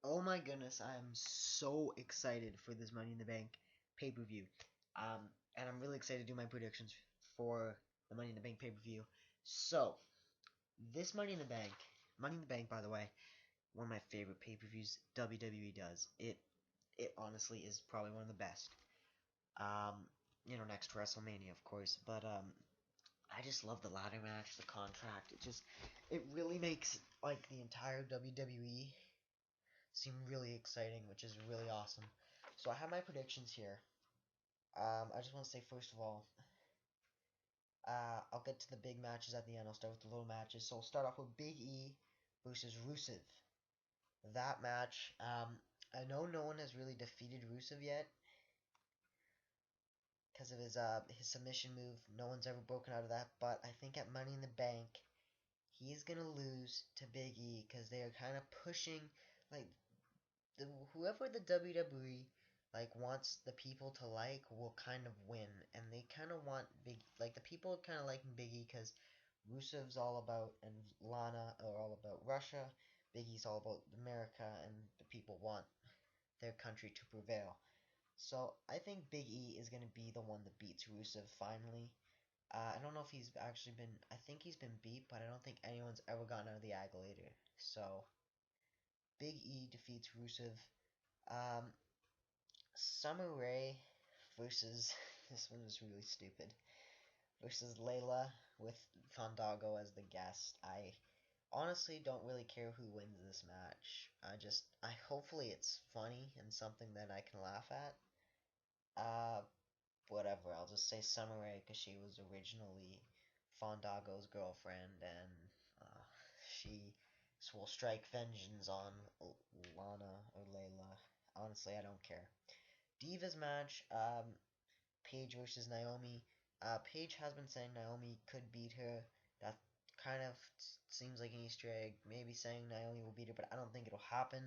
Oh my goodness, I am so excited for this Money in the Bank pay-per-view. And I'm really excited to do my predictions for the Money in the Bank pay-per-view. So, this Money in the Bank, by the way, one of my favorite pay-per-views WWE does. It honestly is probably one of the best. Um, next to WrestleMania, of course. But I just love the ladder match, the contract. It really makes like the entire WWE seem really exciting, which is really awesome. So I have my predictions here. I just want to say first of all, I'll get to the big matches at the end. I'll start with the little matches. So we'll start off with Big E versus Rusev. That match, I know no one has really defeated Rusev yet because of his submission move. No one's ever broken out of that. But I think at Money in the Bank, he's gonna lose to Big E because they are kind of pushing like whoever the WWE wants the people to like will kind of win, and they kind of want the people kind of liking Biggie because Rusev's all about and Lana are all about Russia, Biggie's all about America, and the people want their country to prevail. So I think Big E is gonna be the one that beats Rusev finally. I don't know if he's actually been. I think he's been beat, but I don't think anyone's ever gotten out of the Agglerator. So Big E defeats Rusev. Um, Summer Rae versus this one was really stupid versus Layla with Fandango as the guest. I honestly don't really care who wins this match. I hopefully it's funny and something that I can laugh at. Uh, Whatever. I'll just say Summer Rae because she was originally Fandango's girlfriend, and she will strike vengeance on Lana or Layla. Honestly, I don't care. Divas match, Paige versus Naomi. Paige has been saying Naomi could beat her. That kind of seems like an Easter egg. Maybe saying Naomi will beat her, but I don't think it'll happen.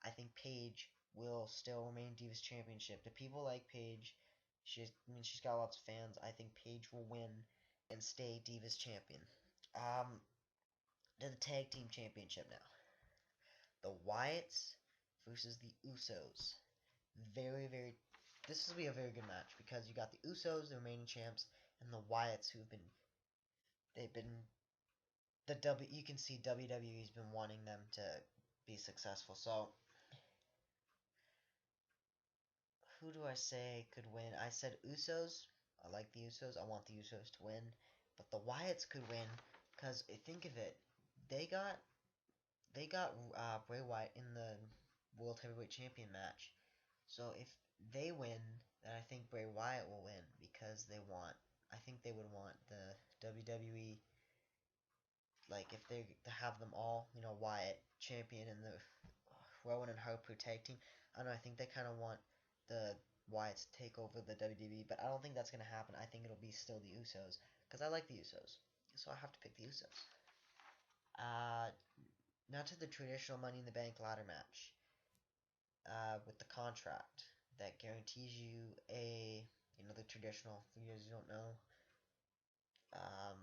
I think Paige will still remain Divas Championship. The people like Paige. She's got lots of fans. I think Paige will win and stay Divas Champion. Um, to the Tag Team Championship now. The Wyatts versus the Usos. Very, very. This will be a very good match because you got the Usos, the remaining champs, and the Wyatts, who've been. They've been. The W. You can see WWE's been wanting them to be successful. So, who do I say could win? I said Usos. I like the Usos. I want the Usos to win. But the Wyatts could win because think of it. They got Bray Wyatt in the World Heavyweight Champion match. So if they win, then I think Bray Wyatt will win because I think they would want the WWE, like if they to have them all, Wyatt champion and the Rowan and Harper tag team. I don't know. I think they kind of want the Wyatts to take over the WWE, but I don't think that's gonna happen. I think it'll be still the Usos because I like the Usos, so I have to pick the Usos. Uh, Now to the traditional Money in the Bank ladder match. With the contract that guarantees you the traditional, for those who don't know, um,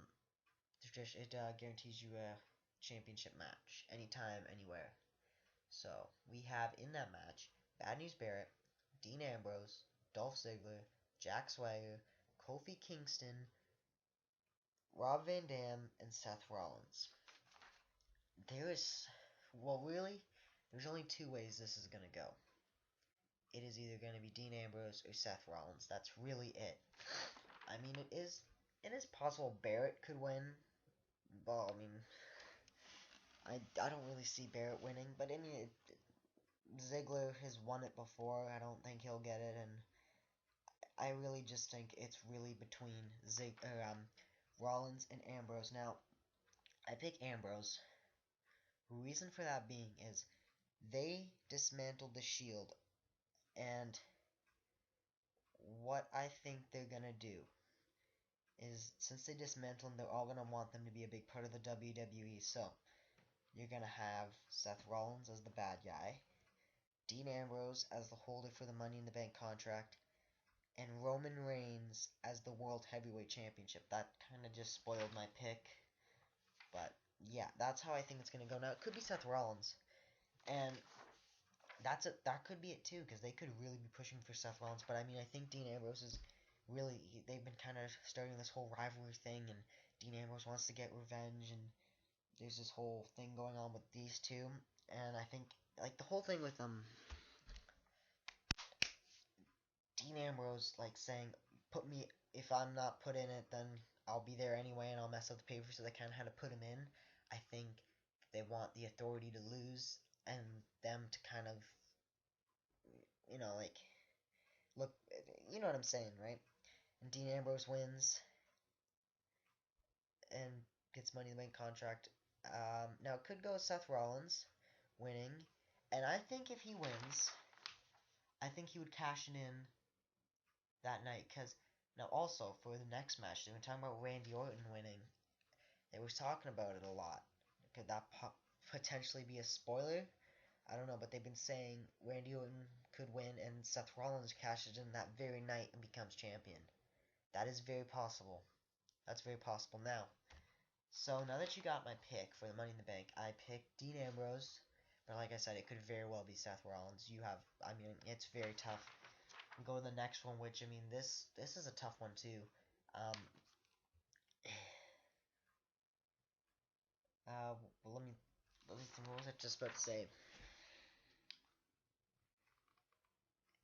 it guarantees you a championship match anytime, anywhere. So we have in that match Bad News Barrett, Dean Ambrose, Dolph Ziggler, Jack Swagger, Kofi Kingston, Rob Van Dam, and Seth Rollins. Really, there's only two ways this is gonna go. It is either going to be Dean Ambrose or Seth Rollins. That's really it. I mean, it is possible Barrett could win. Well, I mean, I don't really see Barrett winning, but Ziggler has won it before. I don't think he'll get it, and I really just think it's really between Rollins and Ambrose. Now, I pick Ambrose. Reason for that being is they dismantled the Shield, and what I think they're gonna do is since they dismantle them, they're all going to want them to be a big part of the WWE. So, you're going to have Seth Rollins as the bad guy, Dean Ambrose as the holder for the Money in the Bank contract, and Roman Reigns as the World Heavyweight Championship. That kind of just spoiled my pick. But, yeah, that's how I think it's going to go. Now, it could be Seth Rollins. And that could be it too, because they could really be pushing for Seth Rollins. But I mean, I think Dean Ambrose is really they've been kind of starting this whole rivalry thing, and Dean Ambrose wants to get revenge, and there's this whole thing going on with these two, and I think like the whole thing with Dean Ambrose like saying, "Put me if I'm not put in it, then I'll be there anyway, and I'll mess up the paper." So they kind of had to put him in. I think they want the Authority to lose and them to kind of, like look, you know what I'm saying, right? And Dean Ambrose wins and gets Money in the Bank contract. Now it could go Seth Rollins winning, and I think if he wins, I think he would cash it in that night. Cause now also for the next match, they were talking about Randy Orton winning. They were talking about it a lot. Could that potentially be a spoiler? I don't know, but they've been saying Randy Orton could win and Seth Rollins cashes in that very night and becomes champion. That is very possible. That's very possible. Now that you got my pick for the Money in the Bank, I picked Dean Ambrose, but like I said, it could very well be Seth Rollins. It's very tough. We go to the next one, which I mean, this is a tough one too. Um, well, let me think. What was I just about to say?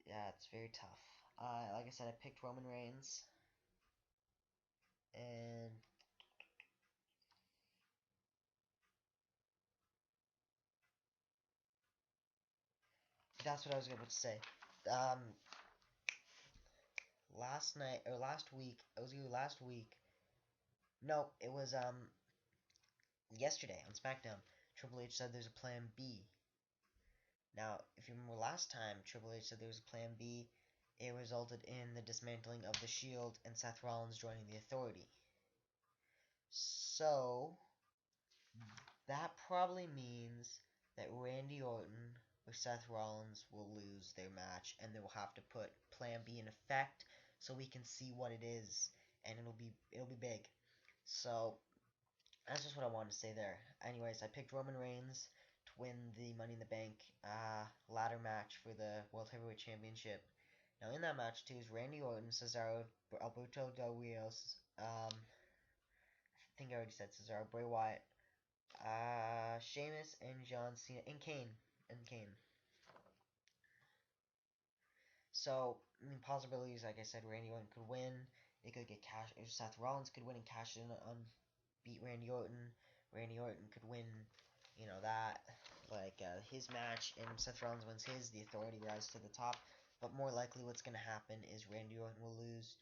Yeah, it's very tough. Like I said, I picked Roman Reigns, and that's what I was about to say. Um, last week. It was either last week. No, it was yesterday on SmackDown. Triple H said there's a Plan B. Now, if you remember last time Triple H said there was a Plan B, it resulted in the dismantling of the Shield and Seth Rollins joining the Authority. So that probably means that Randy Orton or Seth Rollins will lose their match, and they will have to put Plan B in effect so we can see what it is, and it'll be big. So that's just what I wanted to say there. Anyways, I picked Roman Reigns to win the Money in the Bank ladder match for the World Heavyweight Championship. Now in that match too is Randy Orton, Cesaro, Alberto Del Rios, I think I already said Cesaro, Bray Wyatt, Sheamus, and John Cena, and Kane, and Kane. So, I mean, possibilities, like I said, Randy Orton could win. They could get cash. Seth Rollins could win and cash in on beat Randy Orton. Randy Orton could win, that his match, and Seth Rollins wins his. The Authority rises to the top. But more likely, what's going to happen is Randy Orton will lose.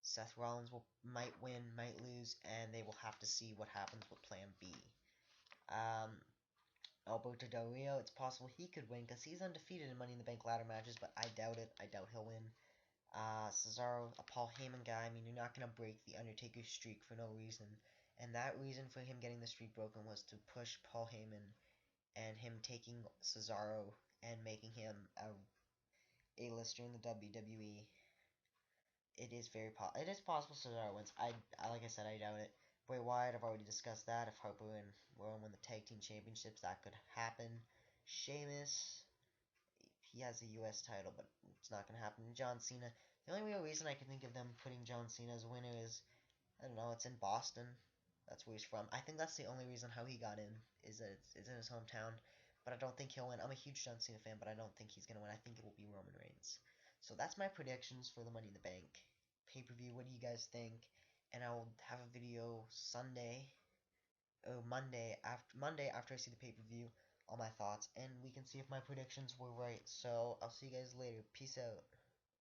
Seth Rollins might win, might lose, and they will have to see what happens with Plan B. Um, Alberto Del Rio, it's possible he could win because he's undefeated in Money in the Bank ladder matches, but I doubt it. I doubt he'll win. Cesaro, a Paul Heyman guy. I mean, you're not going to break the Undertaker's streak for no reason. And that reason for him getting the streak broken was to push Paul Heyman and him taking Cesaro and making him a A-lister in the WWE. It is possible Cesaro wins. Like I said, I doubt it. Bray Wyatt, I've already discussed that. If Harper and Rowan win the tag team championships, that could happen. Sheamus, he has a U.S. title, but it's not gonna happen. John Cena. The only real reason I can think of them putting John Cena as winner is, I don't know, it's in Boston. That's where he's from. I think that's the only reason how he got in, is that it's in his hometown. But I don't think he'll win. I'm a huge John Cena fan, but I don't think he's gonna win. I think it will be Roman Reigns. So that's my predictions for the Money in the Bank pay-per-view. What do you guys think? And I will have a video Monday after I see the pay-per-view, all my thoughts, and we can see if my predictions were right. So I'll see you guys later. Peace out.